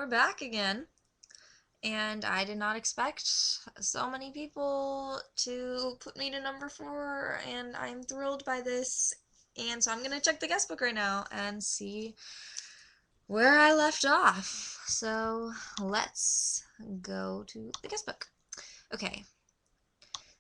we're back again. And I did not expect so many people to put me to number 4, and I'm thrilled by this. And so I'm going to check the guest book right now and see where I left off. So let's go to the guest book. Okay,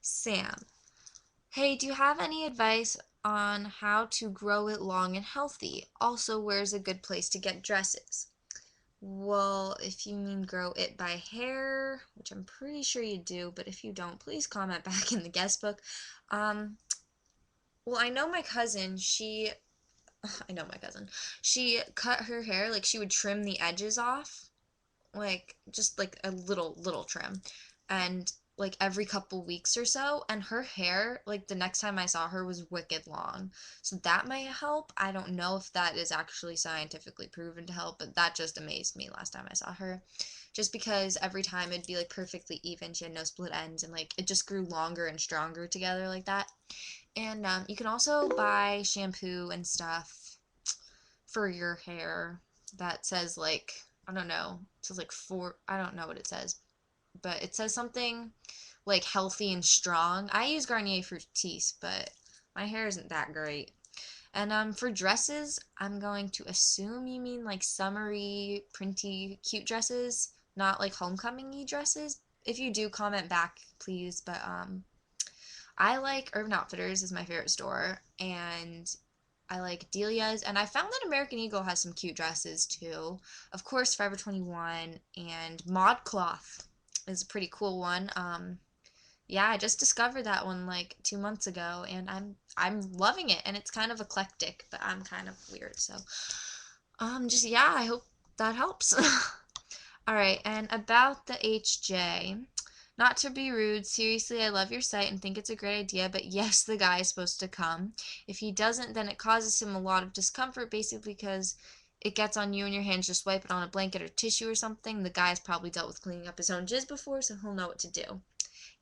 Sam. Hey, do you have any advice on how to grow it long and healthy? Also, where's a good place to get dresses? Well, if you mean grow it by hair, which I'm pretty sure you do, but if you don't, please comment back in the guest book. Um, well, I know my cousin, I know my cousin, she cut her hair, like she would trim the edges off, like just like a little trim, and like every couple weeks or so, and her hair, like the next time I saw her, was wicked long. So that might help. I don't know if that is actually scientifically proven to help, but that just amazed me last time I saw her, just because every time it'd be like perfectly even. She had no split ends, and like it just grew longer and stronger together like that. And you can also buy shampoo and stuff for your hair that says like, I don't know, it says like I don't know what it says, but it says something like healthy and strong. I use Garnier Fructis, but my hair isn't that great. And for dresses, I'm going to assume you mean like summery, printy, cute dresses, not like homecoming-y dresses. If you do, comment back, please. But I like Urban Outfitters is my favorite store, and I like Delia's, and I found that American Eagle has some cute dresses too. Of course, Forever 21 and ModCloth is a pretty cool one. Yeah, I just discovered that one like 2 months ago, and I'm loving it. And it's kind of eclectic, but I'm kind of weird, so just yeah, I hope that helps. All right, and about the HJ. Not to be rude, seriously, I love your site and think it's a great idea, but yes, the guy is supposed to come. If he doesn't, then it causes him a lot of discomfort, basically because it gets on you and your hands, just wipe it on a blanket or tissue or something. The guy's probably dealt with cleaning up his own jizz before, so he'll know what to do.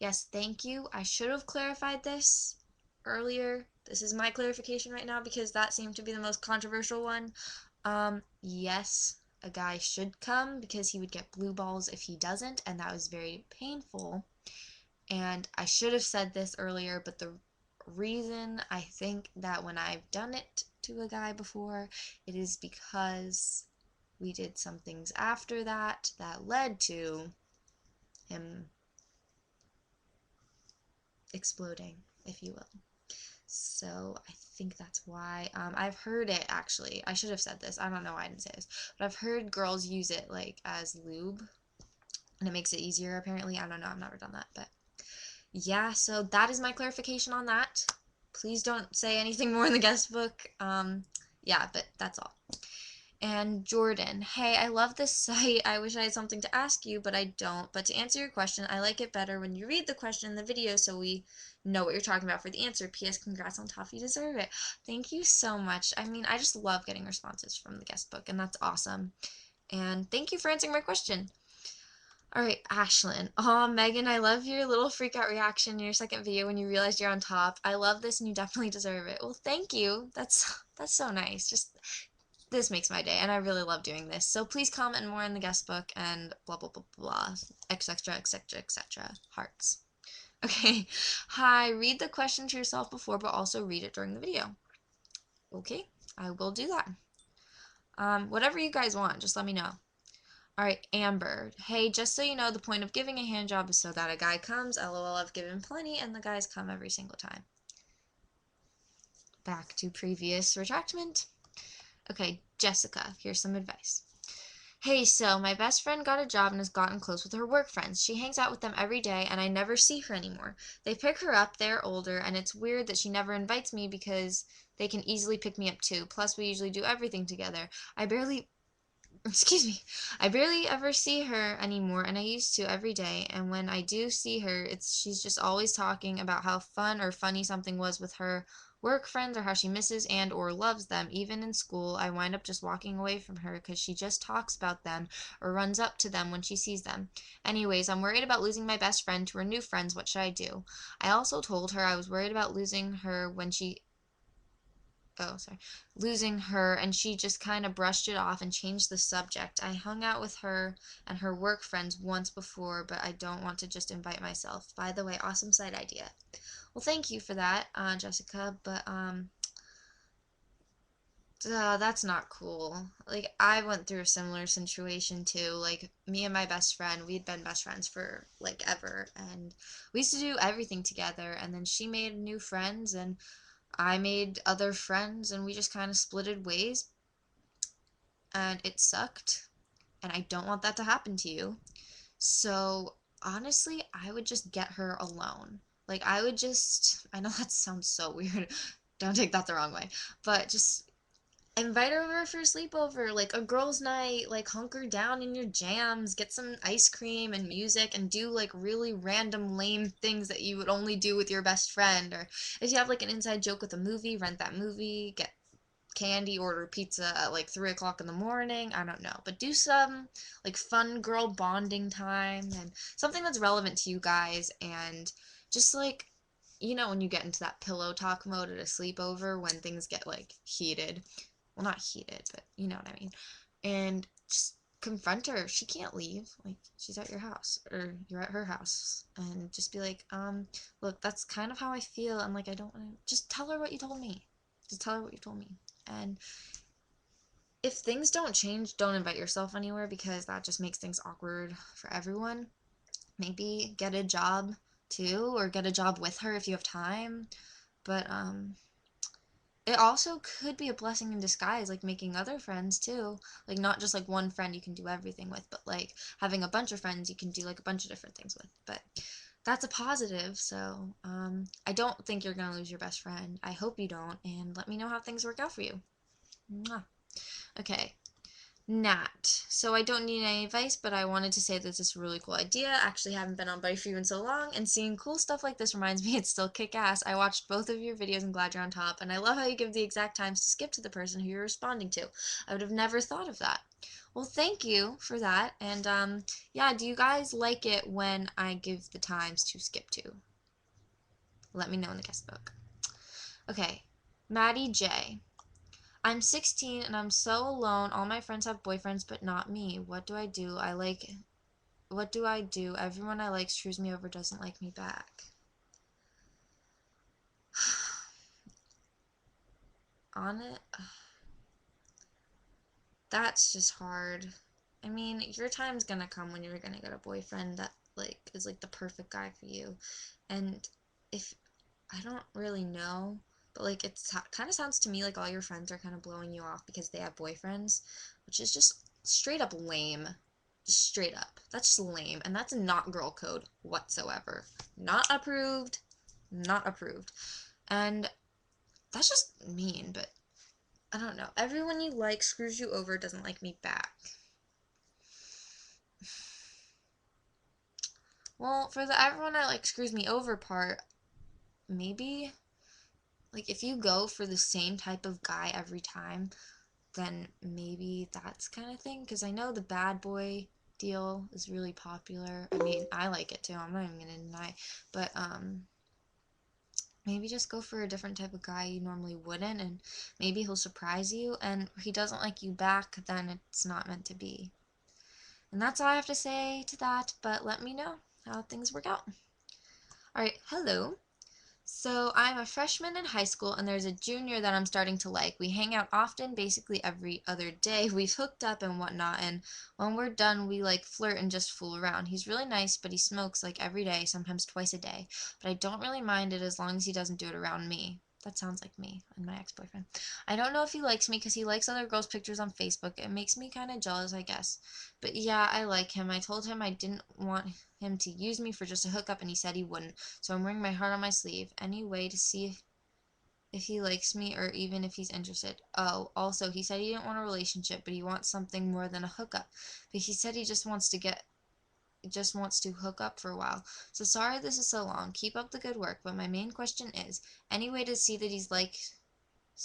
Yes, thank you. I should have clarified this earlier. This is my clarification right now because that seemed to be the most controversial one. Yes, a guy should come because he would get blue balls if he doesn't, and that was very painful. And I should have said this earlier, but the reason I think that when I've done it to a guy before, it is because we did some things after that that led to him exploding, if you will. So I think that's why. I've heard it actually. I should have said this. I don't know why I didn't say this, but I've heard girls use it like as lube, and it makes it easier apparently. I don't know. I've never done that, but yeah. So that is my clarification on that. Please don't say anything more in the guest book. Yeah, but that's all. And Jordan, hey, I love this site. I wish I had something to ask you, but I don't. But to answer your question, I like it better when you read the question in the video so we know what you're talking about for the answer. P.S. Congrats on top. You deserve it. Thank you so much. I mean, I just love getting responses from the guest book, and that's awesome. And thank you for answering my question. All right, Ashlyn. Oh, Megan, I love your little freak out reaction in your second video when you realized you're on top. I love this, and you definitely deserve it. Well, thank you. That's so nice. Just this makes my day, and I really love doing this. So please comment more in the guest book and blah blah blah blah, etc etc etc. Hearts. Okay. Hi. Read the question to yourself before, but also read it during the video. Okay, I will do that. Whatever you guys want, just let me know. All right, Amber. Hey, just so you know, the point of giving a hand job is so that a guy comes. LOL, I've given plenty, and the guys come every single time. Back to previous retractment. Okay, Jessica, here's some advice. Hey, so my best friend got a job and has gotten close with her work friends. She hangs out with them every day, and I never see her anymore. They pick her up, they're older, and it's weird that she never invites me because they can easily pick me up too. Plus, we usually do everything together. Excuse me, I barely ever see her anymore, and I used to every day. And when I do see her, she's just always talking about how fun or funny something was with her work friends, or how she misses and or loves them. Even in school, I wind up just walking away from her because she just talks about them or runs up to them when she sees them. Anyways, I'm worried about losing my best friend to her new friends. What should I do? I also told her I was worried about losing her when she oh, sorry, losing her, and she just kind of brushed it off and changed the subject. I hung out with her and her work friends once before, but I don't want to just invite myself. By the way, awesome side idea. Well, thank you for that, Jessica, but that's not cool. Like, I went through a similar situation too. Like, me and my best friend, we'd been best friends for like ever, and we used to do everything together. And then she made new friends, and I made other friends, and we just kind of splitted ways, and it sucked. And I don't want that to happen to you. So, honestly, I would just get her alone. Like, I would just, I know that sounds so weird. Don't take that the wrong way, but just invite her over for a sleepover, like a girls' night, like hunker down in your jams, get some ice cream and music, and do like really random lame things that you would only do with your best friend. Or if you have like an inside joke with a movie, rent that movie, get candy, order pizza at like 3 o'clock in the morning. I don't know, but do some like fun girl bonding time and something that's relevant to you guys. And just like, when you get into that pillow talk mode at a sleepover when things get like heated, well, not heated, but you know what I mean. And just confront her. She can't leave. Like, she's at your house or you're at her house, and just be like, look, that's kind of how I feel, and like, I don't want to. Just tell her what you told me. Just tell her what you told me. And if things don't change, don't invite yourself anywhere, because that just makes things awkward for everyone. Maybe get a job too, or get a job with her if you have time. But it also could be a blessing in disguise, like making other friends too. Like, not just like one friend you can do everything with, but like having a bunch of friends you can do like a bunch of different things with. But that's a positive. So I don't think you're gonna lose your best friend. I hope you don't, and let me know how things work out for you. Mwah. Okay, Nat. So I don't need any advice, but I wanted to say that this is a really cool idea. Actually, haven't been on Buddy for You in so long, and seeing cool stuff like this reminds me it's still kick-ass. I watched both of your videos and glad you're on top, and I love how you give the exact times to skip to the person who you're responding to. I would have never thought of that. Well, thank you for that, and yeah, do you guys like it when I give the times to skip to? Let me know in the guest book. Okay, Maddie J. I'm 16 and I'm so alone. All my friends have boyfriends, but not me. What do I do? What do I do? Everyone I like screws me over, doesn't like me back. On it, that's just hard. I mean, your time's gonna come when you're gonna get a boyfriend that like is like the perfect guy for you. And if I don't really know, but like it's kind of sounds to me like all your friends are kind of blowing you off because they have boyfriends, which is just straight up lame. Just straight up. That's just lame, and that's not girl code whatsoever. Not approved. Not approved. And that's just mean, but I don't know. Everyone you like screws you over, doesn't like me back. Well, for the everyone I like screws me over part, maybe like if you go for the same type of guy every time, then maybe that's kind of thing. Because I know the bad boy deal is really popular. I mean, I like it too. I'm not even gonna deny. But maybe just go for a different type of guy you normally wouldn't, and maybe he'll surprise you. And if he doesn't like you back, then it's not meant to be. And that's all I have to say to that. But let me know how things work out. All right, hello. So I'm a freshman in high school, and there's a junior that I'm starting to like. We hang out often, basically every other day. We've hooked up and whatnot, and when we're done, we like flirt and just fool around. He's really nice, but he smokes like every day, sometimes twice a day. But I don't really mind it as long as he doesn't do it around me. That sounds like me and my ex-boyfriend. I don't know if he likes me because he likes other girls' pictures on Facebook. It makes me kind of jealous, I guess. But yeah, I like him. I told him I didn't want him to use me for just a hookup, and he said he wouldn't. So I'm wearing my heart on my sleeve. Any way to see if he likes me or even if he's interested. Oh, also, he said he didn't want a relationship, but he wants something more than a hookup. But he said he just wants to hook up for a while. So sorry this is so long. Keep up the good work. But my main question is, any way to see that he's likes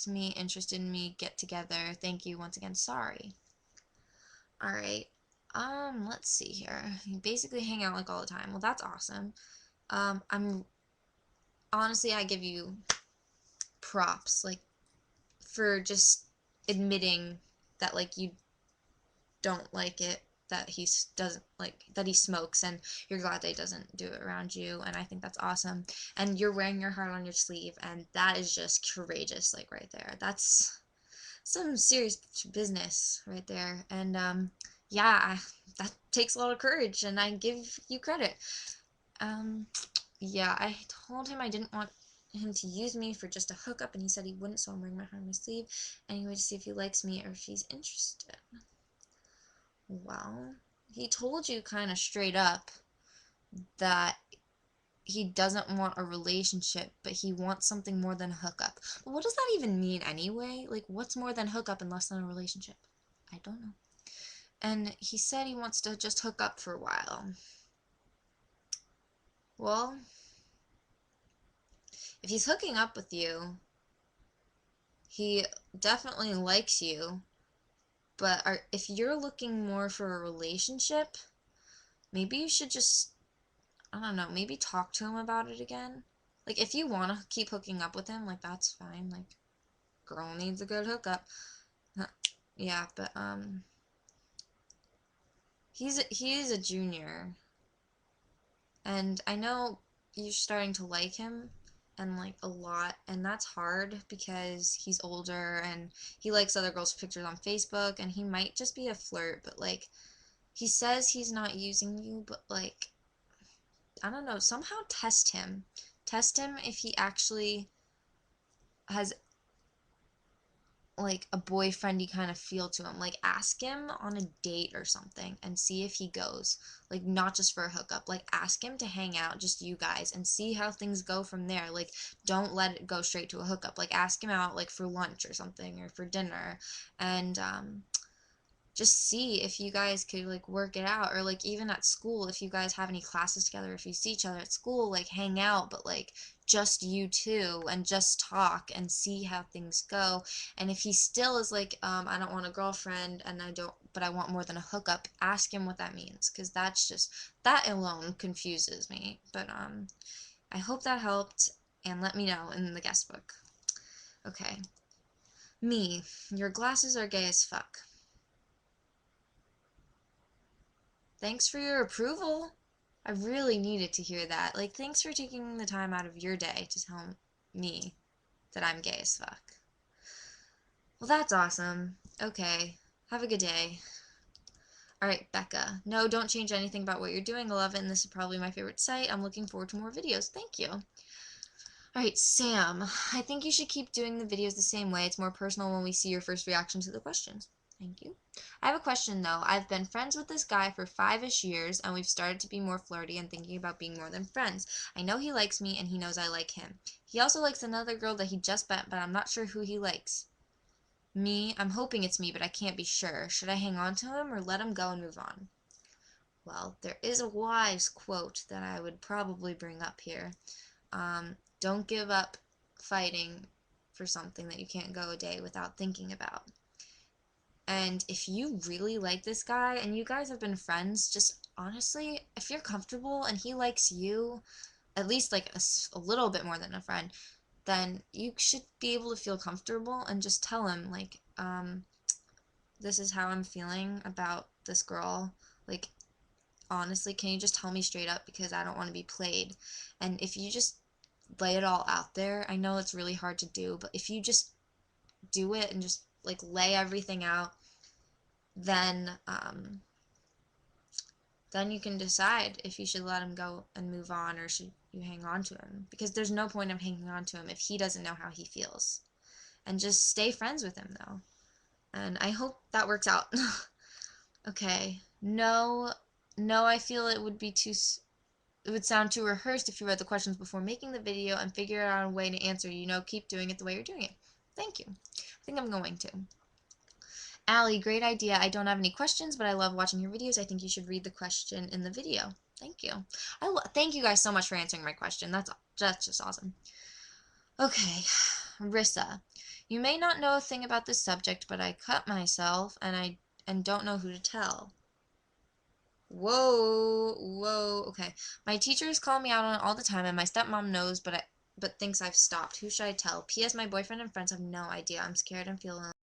me, interested in me, get together. Thank you once again. Sorry. All right. Let's see here. You basically hang out like all the time. Well, that's awesome. I'm honestly, I give you props. Like, for just admitting that like you don't like it, that he doesn't like that he smokes, and you're glad that he doesn't do it around you, and I think that's awesome. And you're wearing your heart on your sleeve, and that is just courageous, like right there. That's some serious business right there. And yeah, that takes a lot of courage, and I give you credit. Um, yeah, I told him I didn't want him to use me for just a hookup, and he said he wouldn't, so I'm wearing my heart on my sleeve anyway to see if he likes me or if he's interested. Well, he told you kind of straight up that he doesn't want a relationship, but he wants something more than a hookup. But what does that even mean anyway? Like, what's more than hookup and less than a relationship? I don't know. And he said he wants to just hook up for a while. Well, if he's hooking up with you, he definitely likes you. But if you're looking more for a relationship, maybe you should just, I don't know, maybe talk to him about it again. Like, if you want to keep hooking up with him, like, that's fine. Like, girl needs a good hookup. Yeah, but, he is a junior. And I know you're starting to like him, and, like, a lot. And that's hard because he's older, and he likes other girls' pictures on Facebook, and he might just be a flirt, but, like, he says he's not using you, but, like, I don't know, somehow test him. Test him if he actually has like a boyfriendy kind of feel to him. Like, ask him on a date or something and see if he goes. Like, not just for a hookup. Like, ask him to hang out, just you guys, and see how things go from there. Like, don't let it go straight to a hookup. Like, ask him out like for lunch or something, or for dinner, and just see if you guys could like work it out. Or like even at school, if you guys have any classes together, if you see each other at school, like hang out, but like just you two, and just talk and see how things go. And if he still is like, I don't want a girlfriend, and but I want more than a hookup, ask him what that means, because that's just, that alone confuses me. But I hope that helped, and let me know in the guest book. Okay. Me, your glasses are gay as fuck. Thanks for your approval. I really needed to hear that. Like, thanks for taking the time out of your day to tell me that I'm gay as fuck. Well, that's awesome. Okay. Have a good day. Alright, Becca. No, don't change anything about what you're doing. I love it, and this is probably my favorite site. I'm looking forward to more videos. Thank you. Alright, Sam. I think you should keep doing the videos the same way. It's more personal when we see your first reaction to the questions. Thank you. I have a question though. I've been friends with this guy for 5-ish years, and we've started to be more flirty and thinking about being more than friends. I know he likes me, and he knows I like him. He also likes another girl that he just met, but I'm not sure who he likes. Me? I'm hoping it's me, but I can't be sure. Should I hang on to him or let him go and move on? Well, there is a wise quote that I would probably bring up here. Don't give up fighting for something that you can't go a day without thinking about. And if you really like this guy and you guys have been friends, just honestly, if you're comfortable and he likes you, at least like a little bit more than a friend, then you should be able to feel comfortable and just tell him, like, this is how I'm feeling about this girl. Like, honestly, can you just tell me straight up, because I don't want to be played. And if you just lay it all out there, I know it's really hard to do, but if you just do it and just like lay everything out, then you can decide if you should let him go and move on, or should you hang on to him, because there's no point of hanging on to him if he doesn't know how he feels. And just stay friends with him though, and I hope that works out. Okay. No, I feel it would be it would sound too rehearsed if you read the questions before making the video and figure out a way to answer. Keep doing it the way you're doing it. Thank you. I think I'm going to. Allie, great idea. I don't have any questions, but I love watching your videos. I think you should read the question in the video. Thank you. Thank you guys so much for answering my question. That's just awesome. Okay, Rissa, you may not know a thing about this subject, but I cut myself, and don't know who to tell. Whoa, okay. My teachers call me out on it all the time, and my stepmom knows, but but thinks I've stopped. Who should I tell? P.S. My boyfriend and friends have no idea. I'm scared and feel alone.